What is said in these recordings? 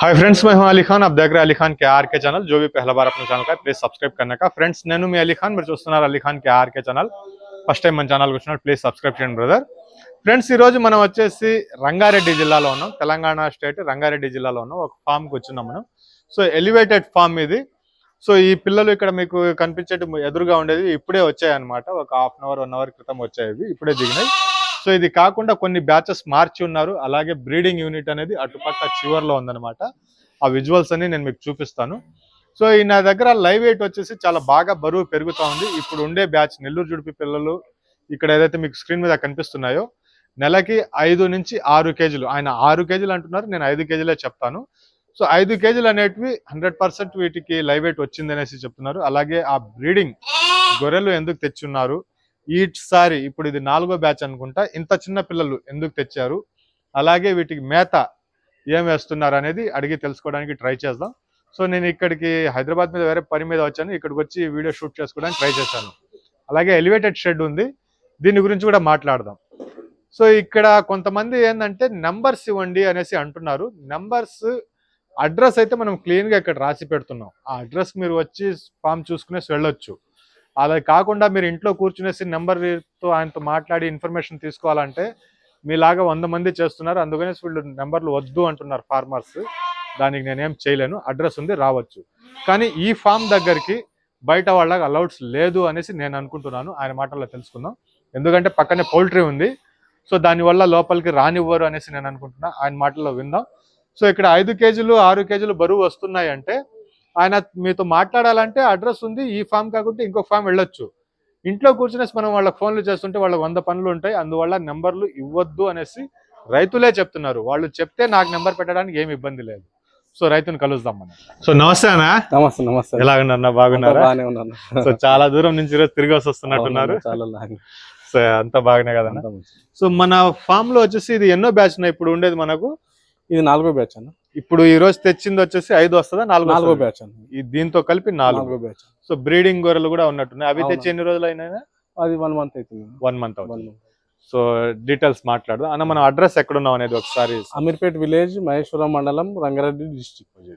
Hi friends, मैं हूं अली खान। आप देख रहे हैं अली खान के आर के चैनल। जो भी पहला बार अपने चैनल का प्लीज सब्सक्राइब करने का। फ्रेंड्स, నేను మీ అలీ ఖాన్, మీరు చూస్తున్నారు Ali Khan K R K channel. First time మన ఛానల్కి వచ్చినట్టు ప్లీజ్ సబ్స్క్రైబ్ చేయండి బ్రదర్। ఫ్రెండ్స్, ఈ రోజు మనం వచ్చేసి రంగారెడ్డి జిల్లాలో ఉన్నాం, తెలంగాణ స్టేట్ రంగారెడ్డి జిల్లాలో ఉన్నాం। ఒక ఫామ్ కి వచ్చినాం మనం। సో ఎలివేటెడ్ ఫామ్ ఇది। సో ఈ పిల్లలు ఇక్కడ మీకు కనిపించేటి ఎదురుగా ఉండేది ఇప్పుడే వచ్చాయి అన్నమాట। ఒక హాఫ్ అన్ అవర్ 1 అవర్ క్రితం వచ్చాయి, ఇప్పుడే దిగినాయి। సో ఇది కాకుండా కొన్ని బ్యాచెస్ మార్చి ఉన్నారు, అలాగే బ్రీడింగ్ యూనిట్ అనేది అటుపక్క చివర్లో ఉందన్నమాట। ఆ విజువల్స్ అన్ని నేను మీకు చూపిస్తాను। సో ఈ నా దగ్గర లైవ్ వెయిట్ వచ్చేసి చాలా బాగా బరువు పెరుగుతూ ఉంది। ఇప్పుడు ఉండే బ్యాచ్ నెల్లూరు జుడిపి పిల్లలు ఇక్కడ ఏదైతే మీకు స్క్రీన్ మీద కనిపిస్తున్నాయో నెలకి 5 నుంచి 6 కేజీలు। ఆయన 6 కేజీలు అంటున్నారు, నేను 5 కేజీలే చెప్తాను। సో 5 కేజీలు అనేటివి 100% వీటికి లైవ్ వెయిట్ వచ్చింది అనేసి చెప్తున్నారు। అలాగే ఆ బ్రీడింగ్ గొర్రెలు ఎందుకు తెచ్చున్నారు ఈసారి, ఇప్పుడు ఇది 4వ బ్యాచ్ అనుకుంటా, ఇంత చిన్న పిల్లలు ఎందుకు తెచ్చారు, అలాగే వీటికి మేత ఏం వేస్తున్నారు అనేది అడిగి తెలుసుకోవడానికి ట్రై చేద్దాం। సో నేను ఇక్కడికి హైదరాబాద్ మీద వేరే పని మీద వచ్చాను, ఇక్కడికి వచ్చి వీడియో షూట్ చేసుకోవడానికి ట్రై చేశాను। అలాగే ఎలివేటెడ్ షెడ్ ఉంది, దీని గురించి కూడా మాట్లాడదాం। సో ఇక్కడ కొంతమంది ఏంటంటే నెంబర్స్ ఇవ్వండి అనేసి అంటున్నారు। నెంబర్స్ అడ్రస్ అయితే మనం క్లీన్గా ఇక్కడ రాసి పెడుతున్నాం, ఆ అడ్రస్ మీరు వచ్చి ఫామ్ చూసుకునేసి వెళ్ళొచ్చు। అలా కాకుండా మీరు ఇంట్లో కూర్చునేసి నెంబర్తో ఆయనతో మాట్లాడి ఇన్ఫర్మేషన్ తీసుకోవాలంటే మీలాగా 100 మంది చేస్తున్నారు, అందుకనే వీళ్ళు నెంబర్లు వద్దు అంటున్నారు ఫార్మర్స్। దానికి నేనేం చేయలేను, అడ్రస్ ఉంది రావచ్చు। కానీ ఈ ఫామ్ దగ్గరికి బయట వాళ్ళకి అలౌడ్స్ లేదు అనేసి నేను అనుకుంటున్నాను, ఆయన మాటల్లో తెలుసుకుందాం। ఎందుకంటే పక్కనే పౌల్ట్రీ ఉంది, సో దానివల్ల లోపలికి రానివ్వరు అనేసి నేను అనుకుంటున్నా, ఆయన మాటల్లో విందాం। సో ఇక్కడ 5 కేజీలు 6 కేజీలు బరువు వస్తున్నాయి అంటే ఆయన మీతో మాట్లాడాలంటే అడ్రస్ ఉంది, ఈ ఫామ్ కాకుండా ఇంకొక ఫామ్ వెళ్ళొచ్చు। ఇంట్లో కూర్చునేసి మనం వాళ్ళకి ఫోన్లు చేస్తుంటే వాళ్ళకి 100 పనులు ఉంటాయి, అందువల్ల నెంబర్లు ఇవ్వద్దు అనేసి రైతులే చెప్తున్నారు। వాళ్ళు చెప్తే నాకు నెంబర్ పెట్టడానికి ఏమి ఇబ్బంది లేదు। సో రైతుని కలుద్దాం మనం। సో నమస్తే అన్న। నమస్తే నమస్తే, ఎలా ఉన్నా, బాగున్నారా? సో చాలా దూరం నుంచి ఈరోజు తిరిగి వస్తున్నట్టున్నారు। సో అంతా బాగానే కదా? సో మన ఫామ్ లో వచ్చేసి ఇది ఎన్నో బ్యాచ్ ఉన్నాయి ఇప్పుడు ఉండేది మనకు? ఇది 4వ బ్యాచ్ అన్న। ఇప్పుడు ఈ రోజు తెచ్చింది వచ్చేసి 5 వస్తుందా? 4వ బ్యాచ్ అన్న, దీంతో కలిపి 4వ బ్యాచ్। సో బ్రీడింగ్ గొర్రెలు కూడా ఉన్నట్టున్నాయి, అవి తెచ్చి ఎన్ని రోజులు అయినా? అది 1 మంత్ అవుతుంది। 1 మంత్ అవుతుంది। సో డీటెయిల్స్ మాట్లాడదాం అన్న, మనం అడ్రస్ ఎక్కడున్నాం అనేది ఒకసారి। అమీర్పేట్ విలేజ్, మహేశ్వరం మండలం, రంగారెడ్డి డిస్ట్రిక్ట్।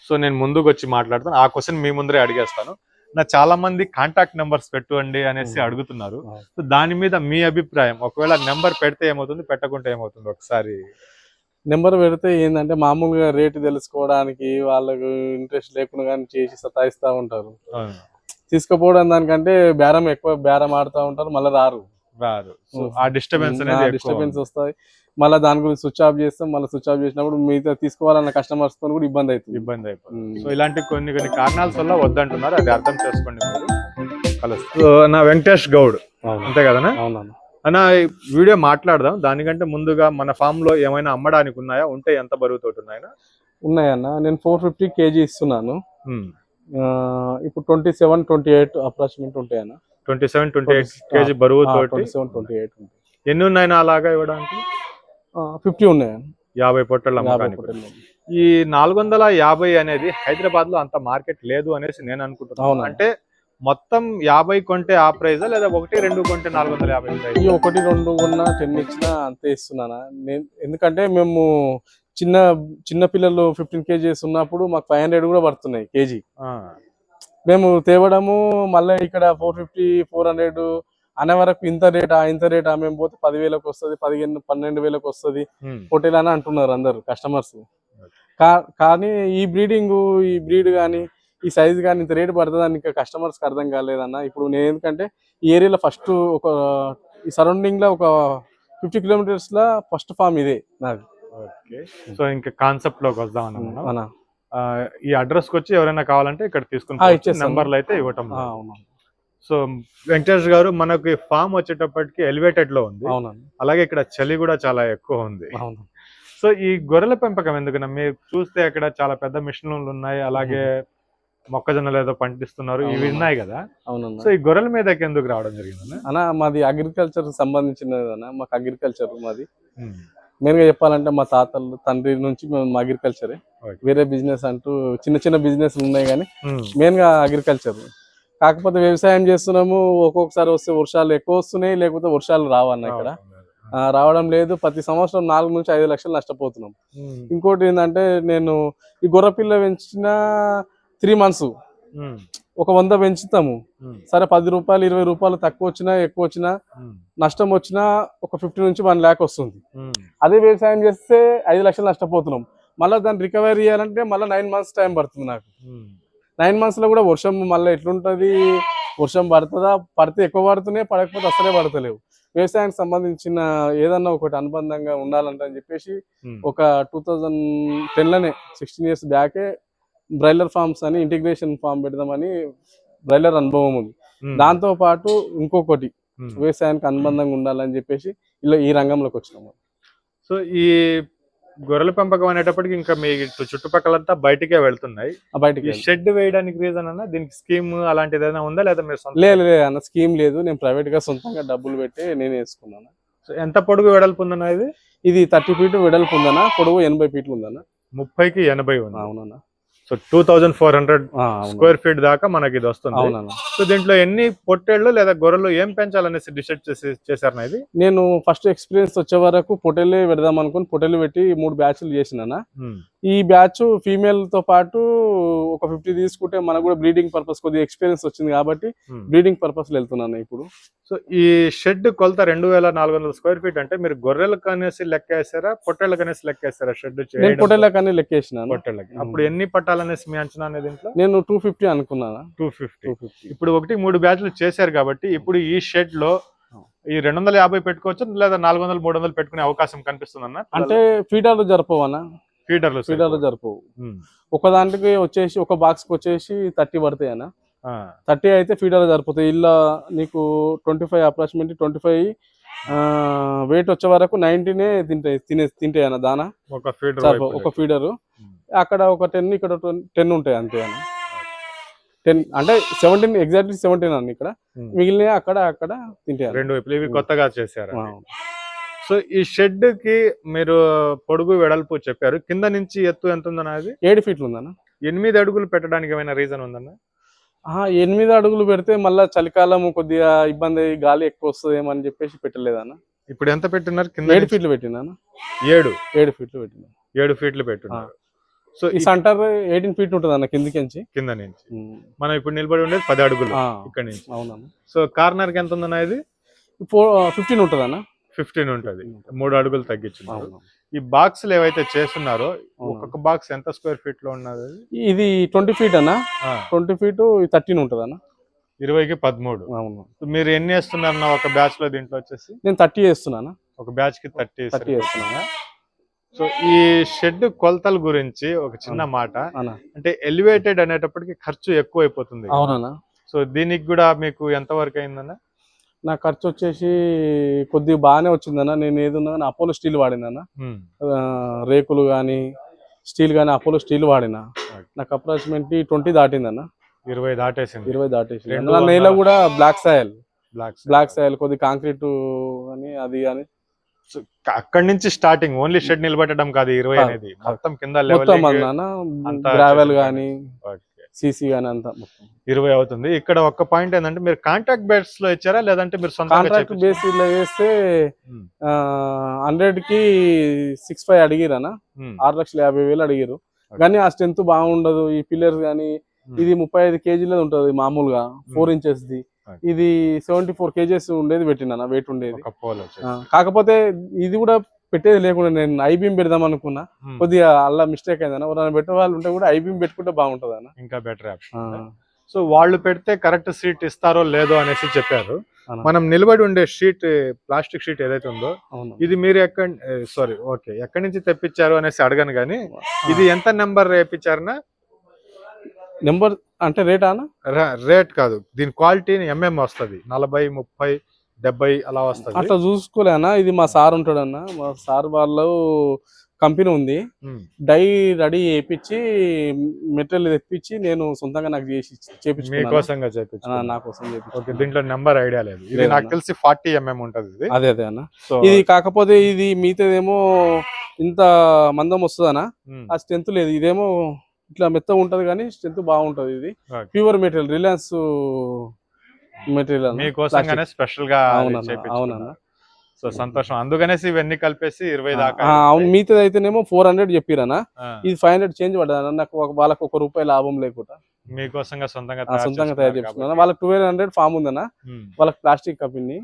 సో నేను ముందుకు వచ్చి మాట్లాడతాను, ఆ క్వశ్చన్ మీ ముందరే అడిగేస్తాను। నా చాలా మంది కాంటాక్ట్ నెంబర్స్ పెట్టండి అనేసి అడుగుతున్నారు, సో దాని మీద మీ అభిప్రాయం? ఒకవేళ నెంబర్ పెడితే ఏమవుతుంది, పెట్టకుంటే ఏమవుతుంది? ఒకసారి నెంబర్ పెడితే ఏంటంటే మామూలుగా రేటు తెలుసుకోవడానికి వాళ్ళకు ఇంట్రెస్ట్ లేకుండా కానీ చేసి సతాయిస్తూ ఉంటారు, తీసుకుపోవడం దానికంటే ఎక్కువ బేరం ఆడుతూ ఉంటారు, మళ్ళీ రారు। ఆ డిస్టర్బెన్స్ వస్తాయి, మళ్ళీ దాని గురించి స్విచ్ ఆఫ్ చేస్తాం, మళ్ళీ స్విచ్ ఆఫ్ చేసినప్పుడు మిగతా తీసుకోవాలన్న కస్టమర్స్ తో కూడా ఇబ్బంది అయిపోతుంది। సో ఇలాంటి కొన్ని కారణాల వల్ల వద్దంటున్నారు, అది అర్థం చేసుకోండి మీరు। సో నా వెంకటేష్ గౌడ్ అంతే కదా? అవునన్నా అన్న, వీడియో మాట్లాడదాం, దానికంటే ముందుగా మన ఫామ్ లో ఏమైనా అమ్మడానికి ఉన్నాయా? ఉంటే ఎంత బరువుతోటి ఉన్నాయా? ఉన్నాయన్న, నేను 450 కేజీ ఇస్తున్నాను। ఇప్పుడు 27-28 అప్రాక్సిమేట్ ఉంటాయన్న। 27-28 కేజీ బరువు తోటి 27-28 ఎన్ని ఉన్నాయన అలాగా ఇవ్వడానికి? 50 ఉన్నాయన్న, 50 పొట్టలు అమ్మకానికి। ఈ 450 అనేది హైదరాబాద్ లో అంత మార్కెట్ లేదు అనేసి నేను అనుకుంటున్నాను। అంటే మొత్తం 50 కొంటే ఆ ప్రైజా, లేదా 1-2 కొంటే 450? 1-2 కొన్నా 10 ఇచ్చినా అంతే ఇస్తున్నానా నేను, ఎందుకంటే మేము చిన్న పిల్లలు 15 కేజీస్ ఉన్నప్పుడు మాకు 500 కూడా పడుతున్నాయి కేజీ। మేము తేవడము మళ్ళీ ఇక్కడ 450-400 అనే వరకు ఇంత రేటా మేము పోతే 10,000కి వస్తుంది, 15-12,000కి వస్తుంది పొట్టేలు అని అంటున్నారు అందరు కస్టమర్స్। కానీ ఈ బ్రీడ్ కానీ ఈ సైజ్ కానీ ఇంత రేటు పడుతుందని ఇంకా కస్టమర్స్కి అర్థం కాలేదన్న। ఇప్పుడు నేను ఎందుకంటే ఈ ఏరియాలో ఫస్ట్ ఈ సరౌండింగ్ లో ఒక 50 కిలోమీటర్స్ లో ఫస్ట్ ఫామ్ ఇదే నాది। సో ఇంకా కాన్సెప్ట్ లోకి వద్దాం అన్న, ఈ అడ్రస్ కి వచ్చి ఎవరైనా కావాలంటే ఇక్కడ తీసుకుని నెంబర్లు అయితే ఇవ్వటం। సో వెంకటేష్ గారు, మనకి ఫామ్ వచ్చేటప్పటికి ఎలివేటెడ్ లో ఉంది, అలాగే ఇక్కడ చలి కూడా చాలా ఎక్కువ ఉంది। సో ఈ గొర్రెల పెంపకం ఎందుకన్నా? మీరు చూస్తే అక్కడ చాలా పెద్ద మిషన్లు ఉన్నాయి, అలాగే మొక్కజొన్నలు ఏదో పండిస్తున్నారు, ఇవి ఉన్నాయి కదా? సో ఈ గొర్రెల మీద ఎందుకు రావడం జరిగింది అన్న? మాది అగ్రికల్చర్ సంబంధించినది అన్న, మాకు అగ్రికల్చర్ మాది మెయిన్ గా చెప్పాలంటే మా తండ్రి నుంచి మేము అగ్రికల్చరే, వేరే బిజినెస్ అంటూ చిన్న బిజినెస్ ఉన్నాయి కానీ మెయిన్ గా అగ్రికల్చర్। కాకపోతే వ్యవసాయం చేస్తున్నాము, ఒక్కొక్కసారి వస్తే వర్షాలు ఎక్కువ వస్తున్నాయి, లేకపోతే వర్షాలు రావన్న ఇక్కడ। రావడం లేదు. ప్రతి సంవత్సరం 4 నుంచి 5 లక్షలు నష్టపోతున్నాం. ఇంకోటి ఏంటంటే నేను ఈ గొర్రె పిల్ల పెంచిన 3 మంత్స్ ఒక 100 పెంచుతాము. సరే 10 రూపాయలు 20 రూపాయలు తక్కువ వచ్చినా ఎక్కువ వచ్చినా నష్టం వచ్చినా ఒక 50 నుంచి 1 lakh వస్తుంది. అదే వ్యవసాయం చేస్తే 5 లక్షలు నష్టపోతున్నాం. మళ్ళీ దాన్ని రికవరీ చేయాలంటే మళ్ళీ 9 months టైం పడుతుంది నాకు. 9 months లో కూడా వర్షం మళ్ళీ ఎట్లుంటది, వర్షం పడుతుందా, పడితే ఎక్కువ పడుతున్నాయి, పడకపోతే అసలే పడతలేవు. వ్యవసాయానికి సంబంధించిన ఏదన్నా ఒకటి అనుబంధంగా ఉండాలంట అని చెప్పేసి ఒక 2010లోనే 16 years బ్యాకే బ్రాయిలర్ ఫార్మ్స్ అని ఇంటిగ్రేషన్ ఫార్మ్ పెడదామని బ్రాయిలర్ అనుభవం ఉంది. దాంతో పాటు ఇంకొకటి వ్యవసాయానికి అనుబంధంగా ఉండాలని చెప్పేసి ఇలా ఈ రంగంలోకి వచ్చినాము. సో ఈ గొర్రెల పెంపకం అనేటప్పటికి ఇంకా మీ చుట్టుపక్కలంతా బయటికే వెళ్తున్నాయి. బయటికి షెడ్ వేయడానికి రీజన్ అన్న దీనికి స్కీమ్ అలాంటిది ఏదైనా ఉందా లేదా మీరు లేదు అన్న స్కీమ్ లేదు. నేను ప్రైవేట్ గా సొంతంగా డబ్బులు పెట్టి నేను వేసుకున్నాను. సో ఎంత పొడుగు వెడల్పు ఉందన్న ఇది 30 feet వెడల్పు ఉందన్న, పొడవు 80 feet ఉందన్న. 30కి 80 ఉంది. అవునన్నా. సో 2400 square feet దాకా మనకి ఇది వస్తుంది. సో దీంట్లో ఎన్ని పొట్టేళ్ళు లేదా గొర్రెలు ఏం పెంచాలనేసి డిసైడ్ చేశారు ఇది? నేను ఫస్ట్ ఎక్స్పీరియన్స్ వచ్చే వరకు పొట్టేలే పెడదాం అనుకుని పొట్టేలు పెట్టి 3 బ్యాచ్లు చేసినా. ఈ బ్యాచ్ ఫీమేల్ తో పాటు ఒక 50 తీసుకుంటే మనకు కూడా బ్రీడింగ్ పర్పస్ కొద్దిగా ఎక్స్పీరియన్స్ వచ్చింది కాబట్టి బ్రీడింగ్ పర్పస్ వెళ్తున్నాను ఇప్పుడు. సో ఈ షెడ్ కొలత 2400 square feet అంటే మీరు గొర్రెలకు అనేసి లెక్క వేసారా, పొట్టేళ్ళకి అనేసి లెక్క వేసారా? షెడ్ పొట్టేళ్ళకి అని లెక్క వేసినాను. పొట్టేళ్ళకి అప్పుడు ఎన్ని పట్టాలనేసి మీ అంచనా అనేది? నేను 250 అనుకున్నాను. 250. ఇప్పుడు 3 బ్యాచ్లు చేశారు కాబట్టి ఇప్పుడు ఈ షెడ్ లో ఈ 250 పెట్టుకోవచ్చు లేదా 400 300 పెట్టుకునే అవకాశం కనిపిస్తుందన్న? అంటే ఫీడర్లు జరపవన్నా? ఫీడర్లు జరపవు. ఒక దాంట్కి వచ్చేసి ఒక బాక్స్ కి వచ్చేసి 30 పడతాయి అన్న. 30 అయితే ఫీడర్లు సరిపోతాయి. ఇలా నీకు 25 అప్రాక్సిమేట్లీ 25 వెయిట్ వచ్చే వరకు 90నే తింటాయి అన్న దానా ఒక ఫీడరు. అక్కడ ఒక 10 ఇక్కడ 10 ఉంటాయి అంతే అన్న. 10 అంటే 17 ఎగ్జాక్ట్లీ 17 అన్న. ఇక్కడ మిగిలిన అక్కడ తింటాయి. 2 వైపులు ఇవి కొత్తగా చేశారు. సో ఈ షెడ్ కి మీరు పొడుగు వెడల్పు చెప్పారు, కింద నుంచి ఎత్తు ఎంత ఉందన్న? అది 7 feet ఉందన్న. 8 అడుగులు పెట్టడానికి ఏమైనా రీజన్ ఉందన్న? 8 అడుగులు పెడితే మళ్ళీ చలికాలం కొద్దిగా ఇబ్బంది, గాలి ఎక్కువ వస్తుందేమో అని చెప్పేసి పెట్టలేదన్న. ఇప్పుడు ఎంత పెట్టినారు? కింద 7 feet పెట్టినా. 7 feet పెట్టినా. 7 feet పెట్టున్నారు. సో ఈ సెంటర్ 18 feet ఉంటుంది అన్న కింద నుంచి. మనం ఇప్పుడు నిలబడి ఉండేది 10 అడుగులు ఇక్కడ నుంచి. అవునన్న. సో కార్నర్ కి ఎంత ఉందన్న? ఇది 15 ఉంటుంది అన్న. 15 ఉంటుంది. 3 అడుగులు తగ్గించున్నారు. ఈ బాక్స్లు ఏవైతే చేస్తున్నారో ఒక్కొక్క బాక్స్ ఎంత స్క్వేర్ ఫీట్ లో ఉన్నది? ఇది 20 feet అన్న. 20 feet 13 ఉంటుంది అన్న. 20కి 13. అవును. మీరు ఎన్ని వేస్తున్నారు ఒక బ్యాచ్ లో? దీంట్లో వచ్చేసి నేను 30 వేస్తున్నాను. ఒక బ్యాచ్ కి 30 వేస్తున్నాను. సో ఈ షెడ్ కొలతల గురించి ఒక చిన్న మాట, అంటే ఎలివేటెడ్ అనేటప్పటికి ఖర్చు ఎక్కువ అయిపోతుంది. అవునన్నా. సో దీనికి కూడా మీకు ఎంత వరకు అయిందన్న? నా ఖర్చు వచ్చేసి కొద్దిగా బాగానే వచ్చిందన్న. నేను ఏదన్నా కానీ అపోలో స్టీల్ వాడినా. రేకులు కానీ స్టీల్ కానీ అపోలో స్టీల్ వాడినా. నాకు అప్రాక్సిమేట్లీ 20 దాటిందన్న. 20 దాటేసింది. 20 దాటేసింది. నేల కూడా బ్లాక్ సాయిల్ కొద్ది కాంక్రీట్ అని అది అని. అక్కడి నుంచి స్టార్టింగ్ ఓన్లీ షెడ్ నిలబెట్టడం కాదు 20 అనేది, మొత్తం కింద లెవెల్ గ్రావెల్ గానీ సీసీ గానీ అంతా 20 అవుతుంది. ఇక్కడ ఒక పాయింట్ ఏంటంటే మీరు కాంట్రాక్ట్ బేస్ లో ఇచ్చారా లేదంటే మీరు కాంట్రాక్ట్ బేస్ లో వేస్తే 100కి 65 అడిగిరనా. 6,50,000 అడిగిరు. కానీ ఆ స్ట్రెంత్ బాగుండదు. ఈ పిల్లర్స్ కానీ ఇది 35 kg ఉంటది మామూలుగా 4 inches ది. ఇది 74 kgs ఉండేది పెట్టినా, వెయిట్ ఉండేది. కాకపోతే ఇది కూడా పెట్టేది లేకుండా నేను ఐబీమ్ పెడదాం అనుకున్నా. కొద్దిగా అలా మిస్టేక్ అయిందన్న. పెట్టే వాళ్ళు ఉంటే కూడా ఐబీమ్ పెట్టుకుంటే బాగుంటది అన్న, ఇంకా బెటర్ ఆప్షన్. సో వాళ్ళు పెడితే కరెక్ట్ సీట్ ఇస్తారో లేదో అనేసి చెప్పారు. మనం నిలబడి ఉండే షీట్, ప్లాస్టిక్ షీట్ ఏదైతే ఉందో ఇది మీరు ఎక్కడి నుంచి తెప్పించారు అనేసి అడగను కానీ ఇది ఎంత నెంబర్ వేయించారనా? నెంబర్ అంటే రేటా? రేట్ కాదు, దీని క్వాలిటీ వస్తుంది. 40, 30, 70 అలా వస్తుంది. అట్లా చూసుకోలేనా? ఇది మా సార్ ఉంటాడన్న. మా సార్ వాళ్ళు కంపెనీ ఉంది. డై రెడీ చేయించి మెటీరియల్ తెప్పించి నేను సొంతంగా నాకు చేసి నా కోసం. దీంట్లో నెంబర్ ఐడియా లేదు. ఇది నాకు తెలిసి 40 mm ఉంటది. అదే అన్న. ఇది కాకపోతే ఇది మిగతాదేమో ఇంత మందం వస్తుందనా, ఆ స్ట్రెంత్ లేదు. ఇదేమో ఇట్లా మెత్త ఉంటది కానీ స్ట్రెంత్ బాగుంటది. ఇది pure material, Reliance material. Special గా. అవునన్నా. సో సంతోషం, అందుకనేసి ఇవన్నీ కలిపేసి 20 దాకా అవును. మిగతాది అయితేనేమో 400 చెప్పిరనా, ఇది 500 చేంజ్ పడ్డదన్న. నాకు వాళ్ళకి ₹1 లాభం లేకుండా మీకోసంగా సొంతంగా తయారు చేస్తున్నాను. వాళ్ళకి 1200 ఫామ్ ఉందన్న. వాళ్ళకి plastic company,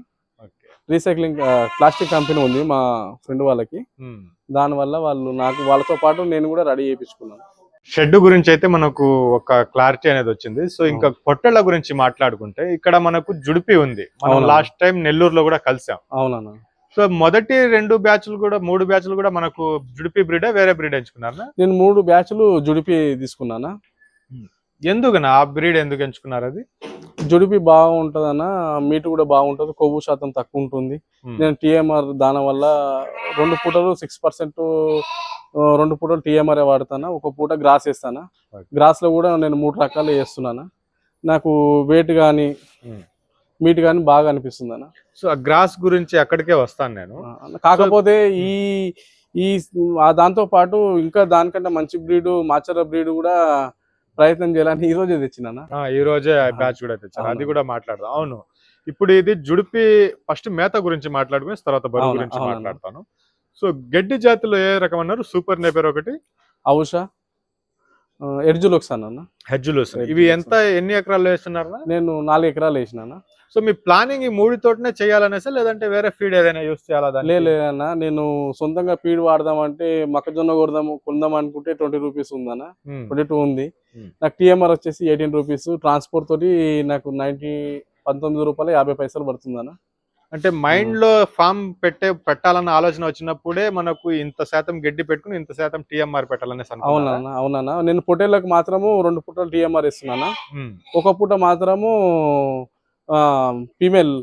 recycling plastic company ఉంది మా ఫ్రెండ్ వాళ్ళకి. దానివల్ల వాళ్ళు నాకు వాళ్ళతో పాటు నేను కూడా రెడీ చేయించుకున్నాను. షెడ్ గురించి అయితే మనకు ఒక క్లారిటీ అనేది వచ్చింది. సో ఇంకా పొట్టెళ్ల గురించి మాట్లాడుకుంటే ఇక్కడ మనకు జుడిపి ఉంది. మనం లాస్ట్ టైం నెల్లూరులో కూడా కలిసాం. అవునన్నా. సో మొదటి 2 బ్యాచ్లు కూడా 3 బ్యాచ్లు కూడా మనకు జుడిపి బ్రీడే వేరే బ్రీడ్ ఎంచుకున్నారా? నేను 3 బ్యాచ్లు జుడిపి తీసుకున్నానా. ఎందుకన్నా ఆ బ్రీడ్ ఎందుకు ఎంచుకున్నారు? అది జుడిపి బాగుంటదన్న, మీట్ కూడా బాగుంటది, కొవ్వు శాతం తక్కువ ఉంటుంది. నేను టీఎంఆర్ దాని వల్ల 2 పూటలు 6%, 2 పూటలు టీఎంఆర్ వాడతానా, ఒక పూట గ్రాస్ వేస్తానా. గ్రాస్ లో కూడా నేను 3 రకాలు వేస్తున్నానా. నాకు వెయిట్ కానీ మీట్ కానీ బాగా అనిపిస్తుంది అన్న. సో ఆ గ్రాస్ గురించి అక్కడికే వస్తాను నేను. కాకపోతే ఈ దాంతో పాటు ఇంకా దానికంటే మంచి బ్రీడ్ మాచర బ్రీడ్ కూడా ప్రయత్నం చేయాలని ఈ రోజే తెచ్చినా. ఈ రోజే బ్యాచ్ కూడా తెచ్చాను, అది కూడా మాట్లాడదాం. అవును, ఇప్పుడు ఇది జుడిపి ఫస్ట్ మేత గురించి మాట్లాడుకుని తర్వాత బరువు గురించి మాట్లాడతాను. సో గడ్డి జాతిలో ఏ రకం అన్నారు? సూపర్ నేపర్ ఒకటి, అవుషా, ఎడ్జులోక్స్ అన్న. హెడ్జులోక్స్. ఇవి ఎన్ని ఎకరాలు వేస్తున్నారు? నేను 4 ఎకరాలు వేసినా. సో మీ ప్లానింగ్ ఈ 3 తోటనే చేయాలనేసి, లేదంటే వేరే ఫీడ్ ఏదైనా యూస్ చేయాలా? లేదన్నా, నేను సొంతంగా ఫీడ్ వాడదామంటే మొక్కజొన్న కొందాం అనుకుంటే 20 రూపీస్ ఉందన్న, 22 ఉంది. నాకు టీఎంఆర్ వచ్చేసి 18 రూపీస్, ట్రాన్స్పోర్ట్ తోటి నాకు 19 రూపాయలు 50 పైసలు పడుతుందన్న. అంటే మైండ్ లో ఫామ్ పెట్టాలన్న ఆలోచన వచ్చినప్పుడే మనకు ఇంత శాతం గడ్డి పెట్టుకుని ఇంత శాతం టీఎంఆర్ పెట్టాలనే. అవునన్నా. నేను పొట్టేళ్ళకి మాత్రము 2 పూటలు టీఎంఆర్ ఇస్తున్నానా. ఒక పూట మాత్రము ఫీమేల్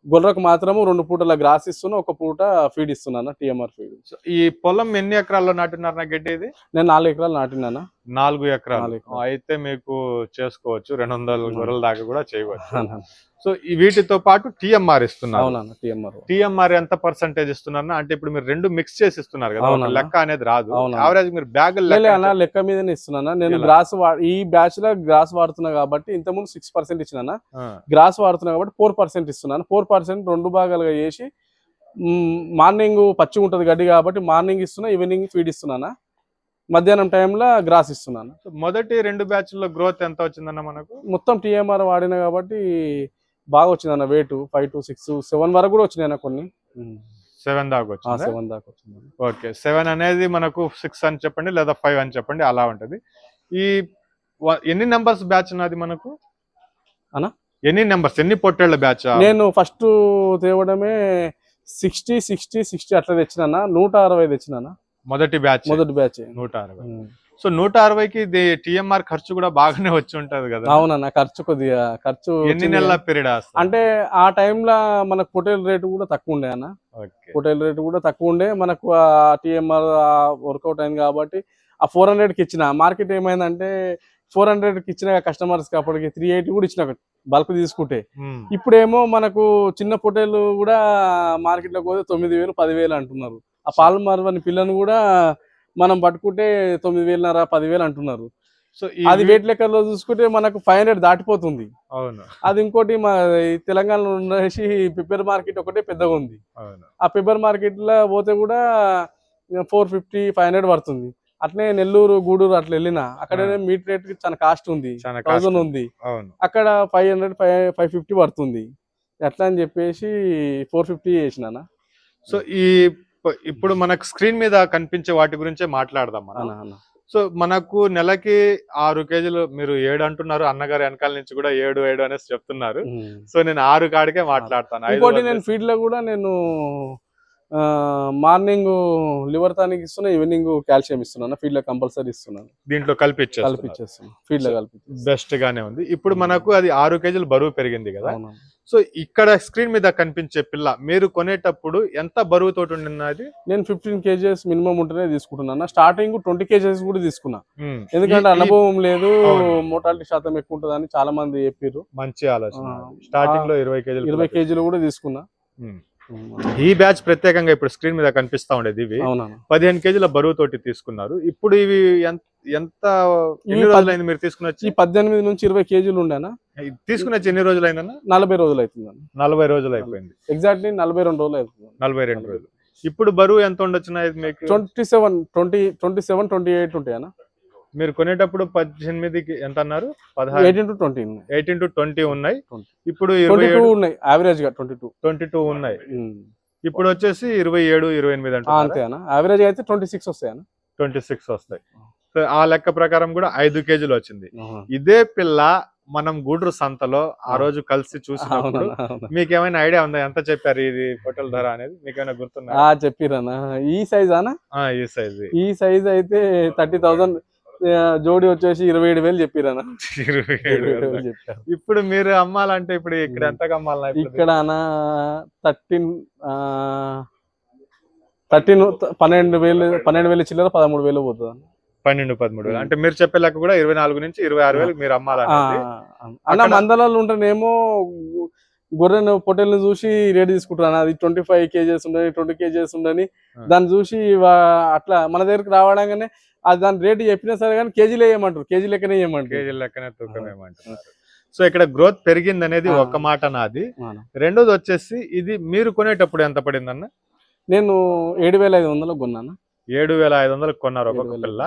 గొర్రెకు మాత్రము 2 పూటల గ్రాస్ ఇస్తున్నా, ఒక పూట ఫీడ్ ఇస్తున్నాను, టీఎంఆర్ ఫీడ్. ఈ పొలం ఎన్ని ఎకరాల్లో నాటున్నారు నా గడ్డి? ఇది నేను 4 ఎకరాలు నాటినానా. 4 ఎకరాలు అయితే మీకు చేసుకోవచ్చు, 200 గొర్రెల దాకా కూడా చేయవచ్చు. సో వీటితో పాటు టీఎంఆర్ ఇస్తున్నారు. టీఎంఆర్ ఎంత పర్సెంటేజ్ ఇస్తున్నారు? అంటే ఇప్పుడు మీరు 2 మిక్స్ చేసి ఇస్తున్నారు కదా, లెక్క అనేది రాదు. యావరేజ్ మీరు బ్యాగ్ లెక్క మీదనే ఇస్తున్నా. నేను గ్రాస్ ఈ బ్యాచ్ లో గ్రాస్ వాడుతున్నా కాబట్టి ఇంతకుముందు 6% ఇచ్చినా, గ్రాస్ వాడుతున్నా కాబట్టి 4% ఇస్తున్నాను. 4% 2 భాగాలుగా చేసి మార్నింగ్ పచ్చి ఉంటది గడ్డి కాబట్టి మార్నింగ్ ఇస్తున్నా, ఈవినింగ్ ఫీడ్ ఇస్తున్నానా, మధ్యాహ్నం టైంలో గ్రాస్ ఇస్తున్నాను. మొదటి 2 బ్యాచ్ల్లో గ్రోత్ ఎంత వచ్చిందన్న మనకు? మొత్తం టీఎంఆర్ వాడినా కాబట్టి బాగా వచ్చిందన్న. వెయిట్ 5 to 6, 7 వరకు కూడా వచ్చినాయి కొన్ని. 7 దాకా వచ్చింది. 7 దాకా వచ్చింది. ఓకే, 7 అనేది మనకు 6 అని చెప్పండి, లేదా 5 అని చెప్పండి, అలా ఉంటది. ఈ ఎన్ని నెంబర్స్ బ్యాచ్ ఉన్నది మనకు అన్న? ఎన్ని పొట్టేళ్ల బ్యాచ్? నేను ఫస్ట్ తేవడమే 60 అట్లా తెచ్చినా, 160 తెచ్చినా. మొదటి బ్యాచ్ 160. సో 160కి టీఎంఆర్ ఖర్చు కూడా బాగానే వచ్చి ఉంటది కదా? అవునన్నా, ఖర్చు ఎన్ని నెలల పీరియడ్ అంటే ఆ టైంలో మనకు పొటేల్ రేటు కూడా తక్కువ ఉండే అన్న. పొటేల్ రేటు కూడా తక్కువ ఉండే, మనకు ఆ టీఎంఆర్ వర్కౌట్ అయింది కాబట్టి ఆ 400కి ఇచ్చిన. మార్కెట్ ఏమైందంటే 400కి ఇచ్చిన కస్టమర్స్ అప్పటికి 380 కూడా ఇచ్చిన బల్క్ తీసుకుంటే. ఇప్పుడేమో మనకు చిన్న పొటేలు కూడా మార్కెట్ లోకి పోతే 9,000, 10,000 అంటున్నారు. ఆ పాలు మరవని పిల్లను కూడా మనం పట్టుకుంటే 9,500, 10,000 అంటున్నారు. సో అది వెయిట్ లెక్కలో చూసుకుంటే మనకు 500 దాటిపోతుంది. అవును. అది ఇంకోటి మా తెలంగాణలో ఉండేసి పెప్పర్ మార్కెట్ ఒకటే పెద్దగా ఉంది. ఆ పెప్పర్ మార్కెట్ లో పోతే కూడా 450, 500 పడుతుంది. అట్లనే నెల్లూరు, గూడూరు అట్లా వెళ్ళినా అక్కడ మీట్ రేట్ చాలా కాస్ట్ ఉంది, 1000 ఉంది. అక్కడ 500, 550 పడుతుంది. ఎట్లా అని చెప్పేసి 450 చేసినా. సో ఇప్పుడు మనకు స్క్రీన్ మీద కనిపించే వాటి గురించే మాట్లాడదాం మనం. సో మనకు నెలకి 6 కేజీలు, మీరు 7 అంటున్నారు, అన్నగారు వెనకాల నుంచి కూడా 7 అనేసి చెప్తున్నారు. సో నేను 6 కాడికే మాట్లాడతాను. ఇంకోటి నేను ఫీడ్ లో కూడా నేను మార్నింగ్ లివర్ టానిక్ ఇస్తున్నా, ఈవినింగ్ కాల్షియం ఇస్తున్నాను. ఫీడ్ లో కంపల్సరీ ఇస్తున్నాను. దీంట్లో కలిపిచ్చేస్తున్నాను. ఫీడ్ లో కలిపి బెస్ట్ గానే ఉంది. ఇప్పుడు మనకు అది 6 కేజీలు బరువు పెరిగింది కదా. సో ఇక్కడ స్క్రీన్ మీద కనిపించే పిల్ల మీరు కొనేటప్పుడు ఎంత బరువు తోటి ఉండినది? నేను 15 kgs మినిమం ఉంటేనే తీసుకుంటున్నా. స్టార్టింగ్ 20 kgs కూడా తీసుకున్నా, ఎందుకంటే అనుభవం లేదు, మోటాలిటీ శాతం ఎక్కువ ఉంటుందని చాలా మంది చెప్పారు. మంచి ఆలోచన. స్టార్టింగ్ లో 20 కేజీలు కూడా తీసుకున్నా. ఈ బ్యాచ్ ప్రత్యేకంగా ఇప్పుడు స్క్రీన్ మీద కనిపిస్తా ఉండేది ఇవి 15 కేజీల బరువు తోటి తీసుకున్నారు. ఇప్పుడు ఇవి ఎంత ఎన్ని రోజులైంది మీరు తీసుకుని వచ్చి? ఈ 18 నుంచి 20 కేజీలు ఉండేనా తీసుకుని వచ్చి ఎన్ని రోజులైందన్న? 40 రోజులు అవుతుందన్న. 40 రోజులు అయిపోయింది. ఎగ్జాక్ట్లీ 42 రోజులు అవుతుంది. 42 రోజులు. ఇప్పుడు బరువు ఎంత ఉండొచ్చున్నా మీకు? 27-28 ఉంటాయనా? మీరు కొనేటప్పుడు 18కి ఎంత అన్నారు? 18 to 20 ఉన్నాయి. ఇప్పుడు 22 ఉన్నాయి యావరేజ్ గా. 22 ఉన్నాయి. ఇప్పుడు వచ్చేసి 27-28 అంటున్నారు. అంతేనా? యావరేజ్ అయితే 26 వస్తాయనా? 26 వస్తాయి. సో ఆ లెక్క ప్రకారం కూడా 5 కేజీలు వచ్చింది. ఇదే పిల్ల మనం గూడూరు సంతలో ఆ రోజు కలిసి చూసినప్పుడు మీకేమైనా ఐడియా ఉందా ఎంత చెప్పారు ఇది పొట్టెల ధర అనేది? మీకేమైనా గుర్తుందా? చెప్పిరనా? ఈ సైజ్ అనా? ఈ సైజ్ అయితే 30,000, జోడి వచ్చేసి 27,000 చెప్పిరనా? 27,000 చెప్పారు. ఇప్పుడు మీరు అమ్మాలంటే ఇప్పుడు ఇక్కడ ఎంతకు అమ్మాలన్నా? ఇక్కడ 12,000 చిల్లర 13,000 పోతుంది. 12-13 అంటే మీరు చెప్పే లెక్క కూడా 24 నుంచి 26,000 మీరు అమ్మాలంటే. అన్న మందలలో ఉంటేనేమో గొర్రెను పొట్టెల్ని చూసి రేట్ తీసుకుంటాను. అది 25 కేజెస్ ఉండని, 20 కేజెస్ ఉండని దాన్ని చూసి అట్లా మన దగ్గరికి రావడంగానే అది దాని రేటు చెప్పినా సరే కానీ కేజీలు వేయమంటారు. కేజీ లెక్కనే వేయమంటారు. కేజీ లెక్కనే తూకం వేయమంటున్నారు. సో ఇక్కడ గ్రోత్ పెరిగింది అనేది ఒక మాట నాది. రెండోది వచ్చేసి ఇది మీరు కొనేటప్పుడు ఎంత పడింది అన్న? నేను 7,500 కొన్నాను. 7,500 కొన్నారు ఒక్కొక్క పిల్ల.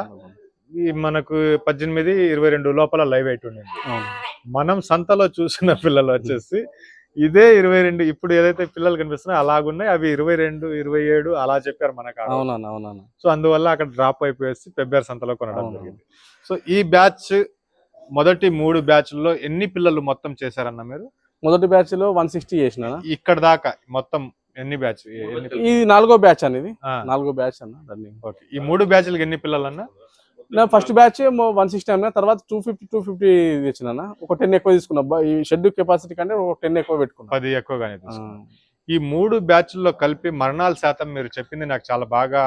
ఈ మనకు 18-22 లోపల లైవ్ వెయిట్ ఉండింది. మనం సంతలో చూసిన పిల్లలు వచ్చేసి ఇదే 22. ఇప్పుడు ఏదైతే పిల్లలు కనిపిస్తున్నాయో అలాగున్నాయి. అవి 22-27 అలా చెప్పారు మనకు. సో అందువల్ల అక్కడ డ్రాప్ అయిపోయేసి పెబ్బేరు సంతలో కొనడం జరిగింది. సో ఈ బ్యాచ్ మొదటి 3 బ్యాచ్ల్లో ఎన్ని పిల్లలు మొత్తం చేశారన్న మీరు? మొదటి బ్యాచ్ లో 160 చేసిన. ఇక్కడ దాకా మొత్తం ఎన్ని బ్యాచ్? ఇది 4వ బ్యాచ్ అనేది. 4వ బ్యాచ్ అన్న. ఈ 3 బ్యాచ్లకి ఎన్ని పిల్లలు అన్న? ఫస్ట్ బ్యాచ్ 160 అన్న. తర్వాత 250 తెచ్చినా. ఒక 10 ఎక్కువ తీసుకున్నా. ఈ షెడ్ కెపాసిటీ కంటే ఒక 10 ఎక్కువ పెట్టుకున్నా. 10 ఎక్కువగానే తీసుకున్నా. ఈ 3 బ్యాచ్ల్లో కలిపి మరణాల శాతం మీరు చెప్పింది నాకు చాలా బాగా